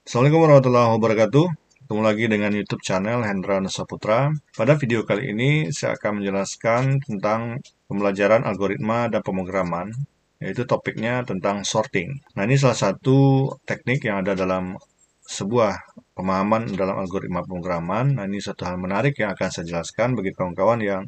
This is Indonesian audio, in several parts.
Assalamualaikum warahmatullahi wabarakatuh. Ketemu lagi dengan YouTube channel Hendra Nusaputra. Pada video kali ini saya akan menjelaskan tentang pembelajaran algoritma dan pemrograman, yaitu topiknya tentang sorting. Nah, ini salah satu teknik yang ada dalam sebuah pemahaman dalam algoritma pemrograman. Nah, ini satu hal menarik yang akan saya jelaskan bagi kawan-kawan yang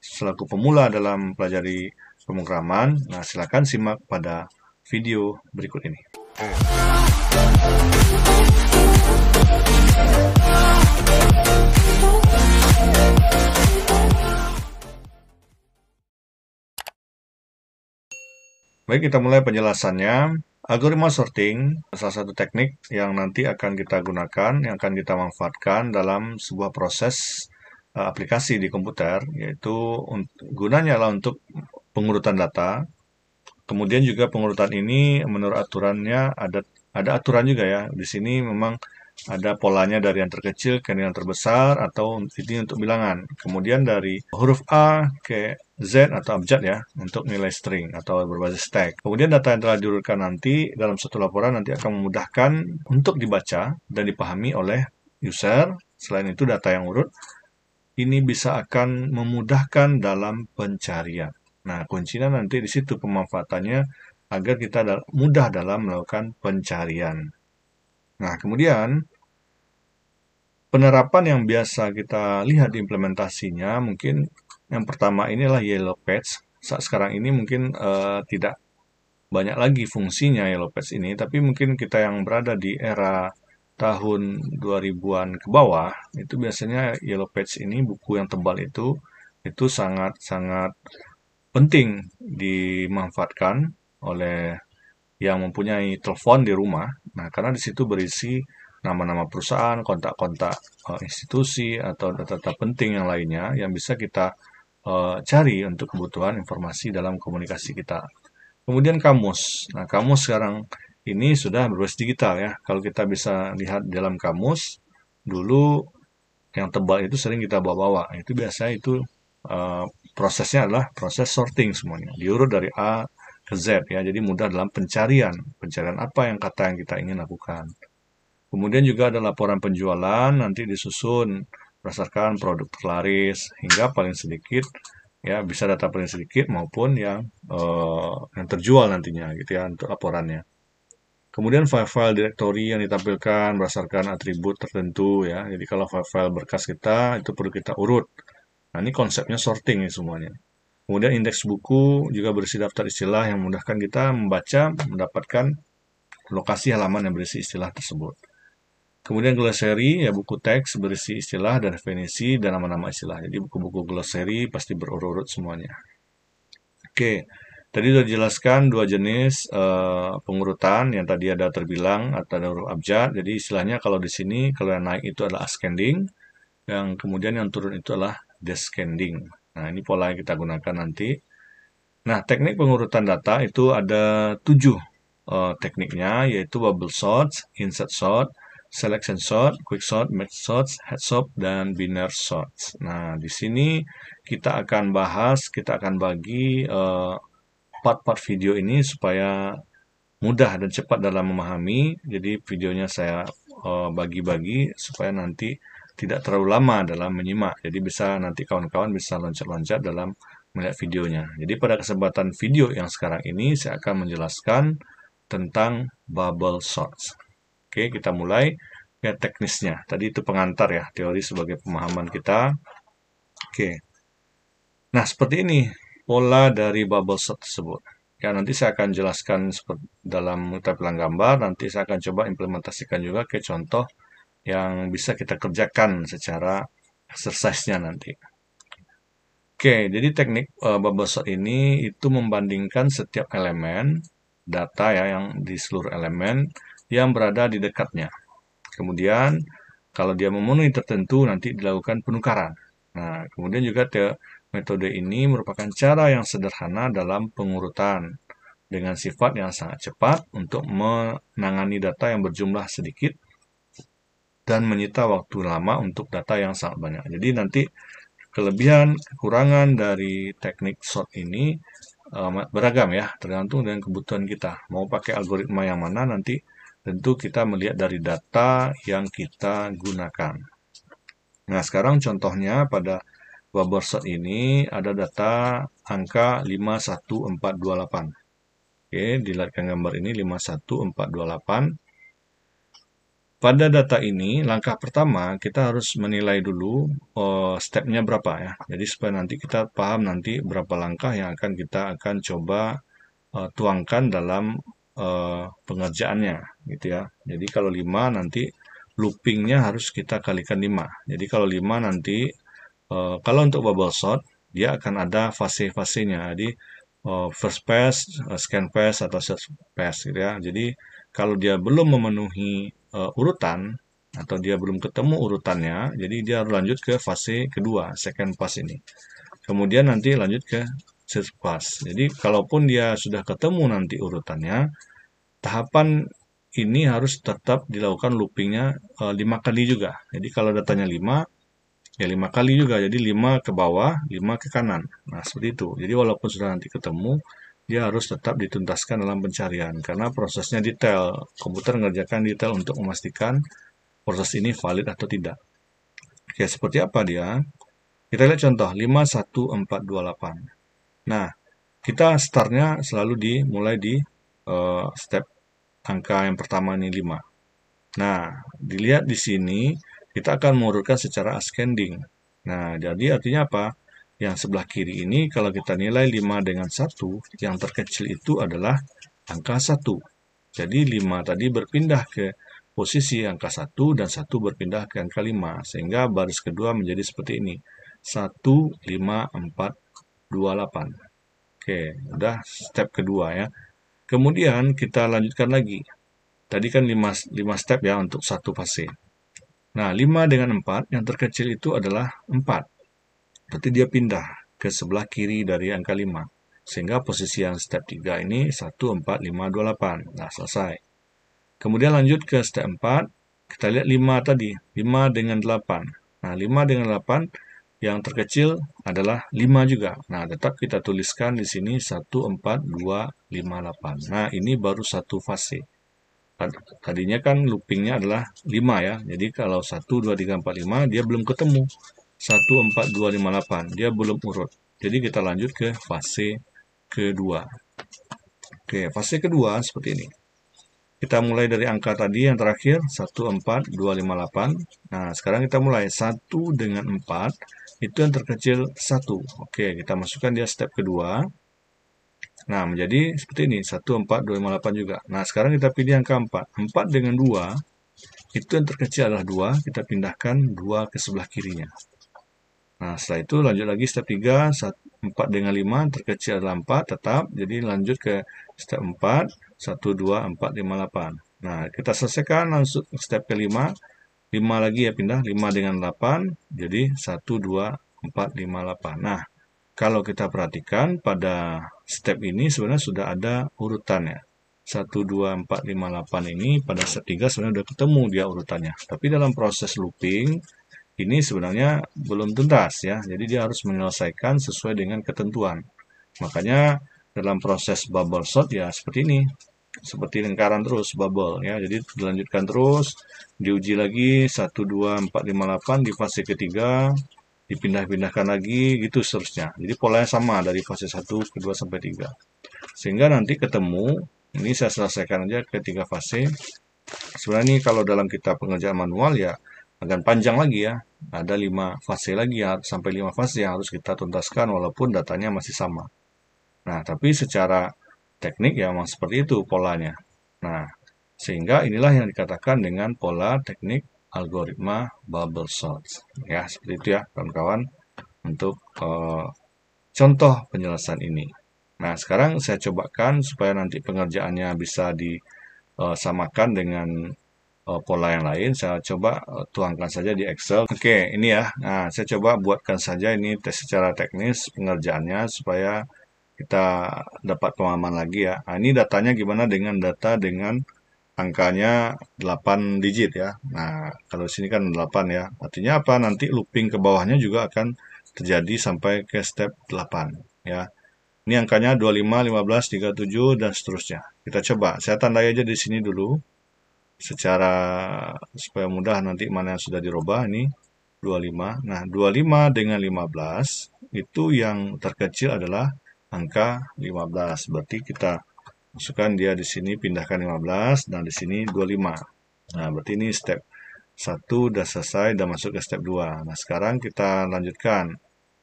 selaku pemula dalam pelajari pemrograman. Nah, silakan simak pada video berikut ini. Baik, kita mulai penjelasannya. Algoritma sorting, salah satu teknik yang nanti akan kita gunakan, yang akan kita manfaatkan dalam sebuah proses aplikasi di komputer, yaitu gunanya adalah untuk pengurutan data. Kemudian juga pengurutan ini menurut aturannya ada aturan juga ya. Di sini memang ada polanya dari yang terkecil ke yang terbesar atau ini untuk bilangan. Kemudian dari huruf A ke Z atau abjad ya untuk nilai string atau berbasis tag. Kemudian data yang telah diurutkan nanti dalam satu laporan nanti akan memudahkan untuk dibaca dan dipahami oleh user. Selain itu data yang urut ini bisa akan memudahkan dalam pencarian. Nah, kuncinya nanti di situ pemanfaatannya agar kita mudah dalam melakukan pencarian. Nah, kemudian penerapan yang biasa kita lihat di implementasinya mungkin yang pertama inilah Yellow Page. Saat sekarang ini mungkin tidak banyak lagi fungsinya Yellow Page ini, tapi mungkin kita yang berada di era tahun 2000-an ke bawah, itu biasanya Yellow Page ini, buku yang tebal itu sangat-sangat penting dimanfaatkan oleh yang mempunyai telepon di rumah. Nah, karena di situ berisi nama-nama perusahaan, kontak-kontak institusi, atau data-data penting yang lainnya yang bisa kita cari untuk kebutuhan informasi dalam komunikasi kita. Kemudian kamus. Nah, kamus sekarang ini sudah berbasis digital ya. Kalau kita bisa lihat dalam kamus, dulu yang tebal itu sering kita bawa-bawa. Itu biasanya itu prosesnya adalah proses sorting semuanya. Diurut dari A ke Z ya. Jadi mudah dalam pencarian. Pencarian apa yang kata yang kita ingin lakukan. Kemudian juga ada laporan penjualan, nanti disusun berdasarkan produk terlaris hingga paling sedikit ya, bisa data paling sedikit maupun yang terjual nantinya gitu ya untuk laporannya. Kemudian file-file directory yang ditampilkan berdasarkan atribut tertentu ya. Jadi kalau file-file berkas kita itu perlu kita urut. Nah, ini konsepnya sorting ya semuanya. Kemudian indeks buku juga berisi daftar istilah yang memudahkan kita membaca, mendapatkan lokasi halaman yang berisi istilah tersebut. Kemudian glossary, ya buku teks berisi istilah dan definisi dan nama-nama istilah. Jadi buku-buku glossary pasti berurut-urut semuanya. Oke, tadi sudah dijelaskan dua jenis pengurutan yang tadi ada terbilang atau ada huruf abjad. Jadi istilahnya kalau di sini kalau yang naik itu adalah ascending, yang kemudian yang turun itu adalah descending. Nah, ini pola yang kita gunakan nanti. Nah, teknik pengurutan data itu ada 7 tekniknya, yaitu bubble sort, insert sort, selection sort, quick sort, merge sort, head sort, dan binary sort. Nah, di sini kita akan bahas, kita akan bagi part-part video ini supaya mudah dan cepat dalam memahami. Jadi videonya saya bagi-bagi supaya nanti tidak terlalu lama dalam menyimak. Jadi bisa nanti kawan-kawan bisa loncat-loncat dalam melihat videonya. Jadi pada kesempatan video yang sekarang ini saya akan menjelaskan tentang bubble sorts. Oke, kita mulai ya teknisnya. Tadi itu pengantar ya, teori sebagai pemahaman kita. Oke. Nah, seperti ini pola dari bubble sort tersebut. Ya, nanti saya akan jelaskan dalam tampilan gambar, nanti saya akan coba implementasikan juga ke contoh yang bisa kita kerjakan secara exercise-nya nanti. Oke, jadi teknik bubble sort ini itu membandingkan setiap elemen data ya yang di seluruh elemen yang berada di dekatnya. Kemudian kalau dia memenuhi tertentu nanti dilakukan penukaran. Nah, kemudian juga metode ini merupakan cara yang sederhana dalam pengurutan dengan sifat yang sangat cepat untuk menangani data yang berjumlah sedikit dan menyita waktu lama untuk data yang sangat banyak. Jadi nanti kelebihan, kekurangan dari teknik sort ini beragam ya, tergantung dengan kebutuhan kita. Mau pakai algoritma yang mana nanti tentu kita melihat dari data yang kita gunakan. Nah, sekarang contohnya pada bubble sort ini ada data angka 51428. Oke, dilihatkan gambar ini 51428. Pada data ini, langkah pertama kita harus menilai dulu stepnya berapa ya. Jadi supaya nanti kita paham nanti berapa langkah yang kita akan coba tuangkan dalam pengerjaannya gitu ya. Jadi kalau 5 nanti loopingnya harus kita kalikan 5. Jadi kalau 5 nanti kalau untuk bubble sort dia akan ada fase-fasenya. Jadi first pass, scan pass atau search pass gitu ya. Jadi kalau dia belum memenuhi urutan atau dia belum ketemu urutannya, jadi dia harus lanjut ke fase kedua, second pass ini. Kemudian nanti lanjut ke search pass. Jadi kalaupun dia sudah ketemu nanti urutannya, tahapan ini harus tetap dilakukan loopingnya 5 kali juga. Jadi kalau datanya 5, ya 5 kali juga. Jadi 5 ke bawah, 5 ke kanan. Nah, seperti itu. Jadi walaupun sudah nanti ketemu, dia harus tetap dituntaskan dalam pencarian. Karena prosesnya detail. Komputer mengerjakan detail untuk memastikan proses ini valid atau tidak. Oke, seperti apa dia? Kita lihat contoh 51428. Nah, kita startnya selalu dimulai di step angka yang pertama ini 5. Nah, dilihat di sini kita akan mengurutkan secara ascending. Nah, jadi artinya apa? Yang sebelah kiri ini kalau kita nilai 5 dengan 1, yang terkecil itu adalah angka 1. Jadi 5 tadi berpindah ke posisi angka 1 dan 1 berpindah ke angka 5. Sehingga baris kedua menjadi seperti ini. 1, 5, 4, 2, 8. Oke, udah step kedua ya. Kemudian kita lanjutkan lagi. Tadi kan 5 step ya untuk satu fase. Nah, 5 dengan 4, yang terkecil itu adalah 4. Berarti dia pindah ke sebelah kiri dari angka 5. Sehingga posisi yang step 3 ini 1, 4, 5, 2, 8. Nah, selesai. Kemudian lanjut ke step 4. Kita lihat 5 tadi. 5 dengan 8. Nah, 5 dengan 8, yang terkecil adalah 5 juga. Nah, tetap kita tuliskan di sini 1, 4, 2, 5, 8. Nah, ini baru satu fase. Tadinya kan loopingnya adalah 5 ya. Jadi kalau 1, 2, 3, 4, 5 dia belum ketemu. 1, 4, 2, 5, 8. Dia belum urut. Jadi kita lanjut ke fase kedua. Oke, fase kedua seperti ini. Kita mulai dari angka tadi yang terakhir 1, 4, 2, 5, 8. Nah, sekarang kita mulai 1 dengan 4. Itu yang terkecil 1. Oke, kita masukkan dia step kedua. Nah, menjadi seperti ini. 1, 4, 2, 5, 8 juga. Nah, sekarang kita pilih angka 4. 4 dengan 2, itu yang terkecil adalah 2. Kita pindahkan 2 ke sebelah kirinya. Nah, setelah itu lanjut lagi step 3. 4 dengan 5, terkecil adalah 4. Tetap. Jadi lanjut ke step 4. 1, 2, 4, 5, 8. Nah, kita selesaikan langsung step kelima. 5 lagi ya pindah. 5 dengan 8. Jadi 1, 2, 4, 5, 8. Nah, kalau kita perhatikan pada step ini sebenarnya sudah ada urutannya. 1, 2, 4, 5, 8 ini pada step 3 sebenarnya sudah ketemu dia urutannya. Tapi dalam proses looping ini sebenarnya belum tuntas ya. Jadi dia harus menyelesaikan sesuai dengan ketentuan. Makanya dalam proses bubble sort ya seperti ini. Seperti lingkaran terus bubble ya. Jadi dilanjutkan terus, diuji lagi 1, 2, 4, 5, 8 di fase ketiga, dipindah-pindahkan lagi gitu seterusnya. Jadi polanya sama dari fase 1, kedua sampai 3. Sehingga nanti ketemu, ini saya selesaikan aja ke 3 fase. Sebenarnya ini kalau dalam kita pengerjaan manual ya akan panjang lagi ya. Ada 5 fase lagi ya, sampai 5 fase yang harus kita tuntaskan walaupun datanya masih sama. Nah, tapi secara teknik ya memang seperti itu polanya. Nah, sehingga inilah yang dikatakan dengan pola teknik algoritma bubble sort. Ya, seperti itu ya kawan-kawan untuk contoh penyelesaian ini. Nah, sekarang saya cobakan supaya nanti pengerjaannya bisa disamakan dengan pola yang lain. Saya coba tuangkan saja di Excel. Oke, ini ya. Nah, saya coba buatkan saja ini tes secara teknis pengerjaannya supaya kita dapat pemahaman lagi ya. Nah, ini datanya gimana dengan data dengan angkanya 8 digit ya. Nah, kalau sini kan 8 ya. Artinya apa? Nanti looping ke bawahnya juga akan terjadi sampai ke step 8 ya. Ini angkanya 25, 15, 37 dan seterusnya. Kita coba. Saya tandai aja di sini dulu. secara supaya mudah nanti mana yang sudah dirubah ini 25. Nah, 25 dengan 15 itu yang terkecil adalah angka 15. Berarti kita masukkan dia di sini, pindahkan 15 dan di sini 25. Nah, berarti ini step 1 udah selesai dan masuk ke step 2. Nah, sekarang kita lanjutkan.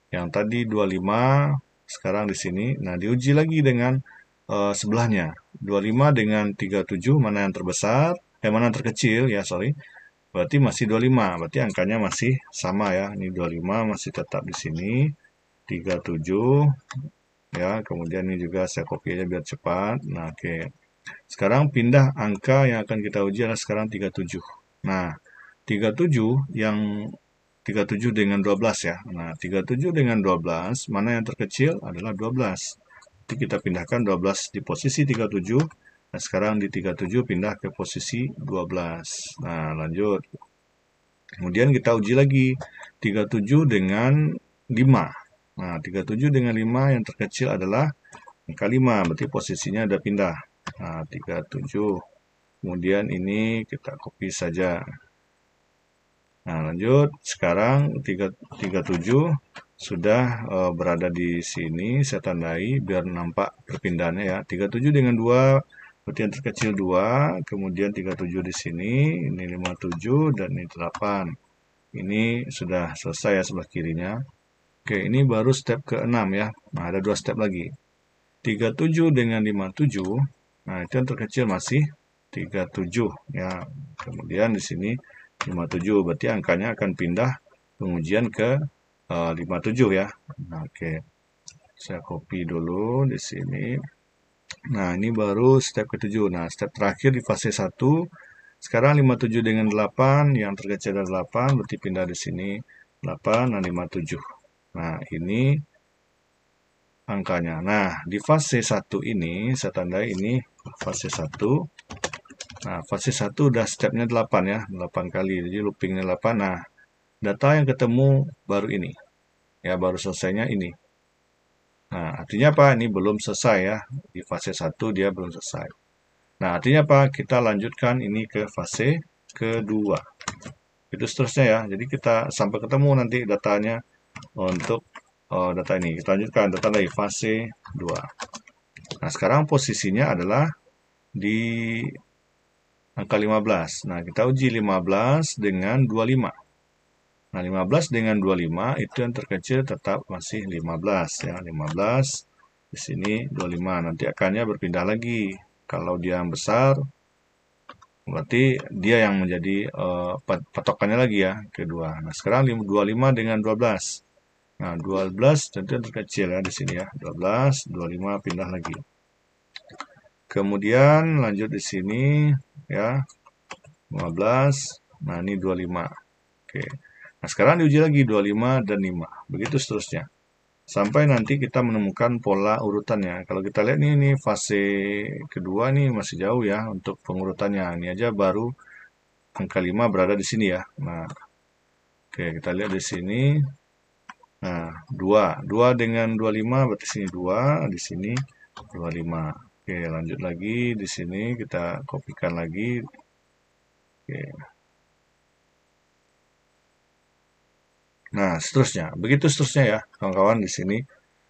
Yang tadi 25 sekarang di sini. Nah, diuji lagi dengan sebelahnya. 25 dengan 37 mana yang terbesar? Mana yang terkecil ya, sorry. Berarti masih 25. Berarti angkanya masih sama ya. Ini 25 masih tetap di sini. 37 ya. Kemudian ini juga saya copy aja biar cepat. Nah, oke. Sekarang pindah angka yang akan kita uji adalah sekarang 37. Nah, 37 yang 37 dengan 12 ya. Nah, 37 dengan 12, mana yang terkecil adalah 12. Jadi kita pindahkan 12 di posisi 37. Nah, sekarang di 37 pindah ke posisi 12. Nah, lanjut. Kemudian kita uji lagi 37 dengan 5. Nah, 37 dengan 5 yang terkecil adalah angka 5. Berarti posisinya ada pindah. Nah, 37. Kemudian ini kita copy saja. Nah, lanjut. Sekarang 37 sudah berada di sini. Saya tandai biar nampak perpindahannya ya. 37 dengan 2, berarti yang terkecil 2. Kemudian 37 di sini. Ini 57 dan ini 8. Ini sudah selesai ya sebelah kirinya. Oke, ini baru step ke-6 ya. Nah, ada 2 step lagi. 37 dengan 57. Nah, itu yang terkecil masih 37 ya. Kemudian di sini 57, berarti angkanya akan pindah pengujian ke 57 ya. Nah, oke. Saya copy dulu di sini. Nah, ini baru step ke-7. Nah, step terakhir di fase 1. Sekarang 57 dengan 8, yang terkecil adalah 8, berarti pindah di sini 8 dan 57. Nah, ini angkanya. Nah, di fase 1 ini, saya tandai ini fase 1. Nah, fase 1 udah stepnya 8 ya, 8 kali. Jadi loopingnya 8. Nah, data yang ketemu baru ini. Ya, baru selesainya ini. Nah, artinya apa? Ini belum selesai ya. Di fase 1 dia belum selesai. Nah, artinya apa? Kita lanjutkan ini ke fase kedua. Itu seterusnya ya. Jadi kita sampai ketemu nanti datanya untuk data ini. Kita lanjutkan data dari fase 2. Nah, sekarang posisinya adalah di angka 15. Nah, kita uji 15 dengan 25. Nah, 15 dengan 25 itu yang terkecil tetap masih 15 ya. 15 di sini 25. Nanti akannya berpindah lagi. Kalau dia yang besar berarti dia yang menjadi patokannya lagi ya, kedua. Nah, sekarang 25 dengan 12. Nah, 12 tentu yang terkecil ya di sini ya. 12, 25 pindah lagi. Kemudian lanjut di sini ya. 15. Nah, ini 25. Oke. Nah, sekarang diuji lagi 25 dan 5. Begitu seterusnya. Sampai nanti kita menemukan pola urutannya. Kalau kita lihat ini fase kedua nih masih jauh ya untuk pengurutannya. Ini aja baru angka 5 berada di sini ya. Nah, oke, kita lihat di sini. Nah, 2. 2 dengan 25 berarti sini 2, di sini 25. Oke, lanjut lagi di sini kita kopikan lagi. Oke. Nah, seterusnya. Begitu seterusnya ya, kawan-kawan di sini.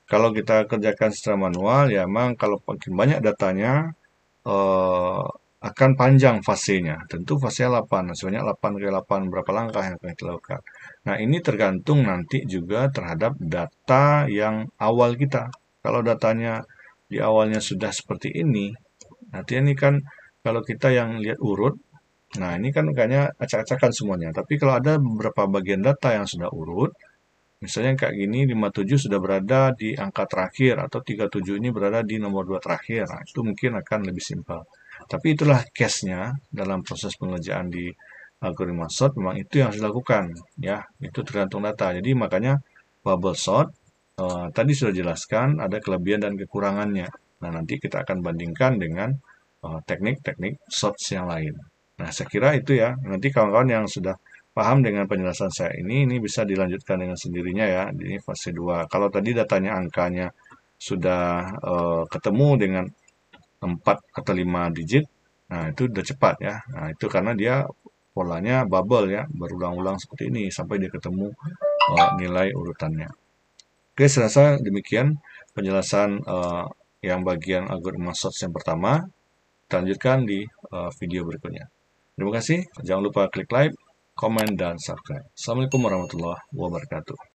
Kalau kita kerjakan secara manual, ya memang kalau makin banyak datanya, akan panjang fasenya. Tentu fasenya 8, sebanyak 8 kali 8, berapa langkah yang akan kita lakukan. Nah, ini tergantung nanti juga terhadap data yang awal kita. Kalau datanya di awalnya sudah seperti ini, nanti ini kan kalau kita yang lihat urut, nah ini kan kayaknya acak-acakan semuanya. Tapi kalau ada beberapa bagian data yang sudah urut, misalnya kayak gini, 57 sudah berada di angka terakhir, atau 37 ini berada di nomor 2 terakhir. Nah, itu mungkin akan lebih simpel. Tapi itulah case-nya dalam proses pengerjaan di algoritma sort, memang itu yang harus dilakukan. Ya, itu tergantung data. Jadi makanya bubble sort, tadi sudah jelaskan ada kelebihan dan kekurangannya. Nah, nanti kita akan bandingkan dengan teknik-teknik sort yang lain. Nah, saya kira itu ya. Nanti kawan-kawan yang sudah paham dengan penjelasan saya ini bisa dilanjutkan dengan sendirinya ya. Ini fase 2. Kalau tadi datanya angkanya sudah ketemu dengan 4 atau 5 digit, Nah, itu udah cepat ya. Nah, itu karena dia polanya bubble ya, berulang-ulang seperti ini sampai dia ketemu nilai urutannya. Oke, saya rasa demikian penjelasan yang bagian algoritma search yang pertama. Kita lanjutkan di video berikutnya. Terima kasih. Jangan lupa klik like, komen, dan subscribe. Assalamualaikum warahmatullahi wabarakatuh.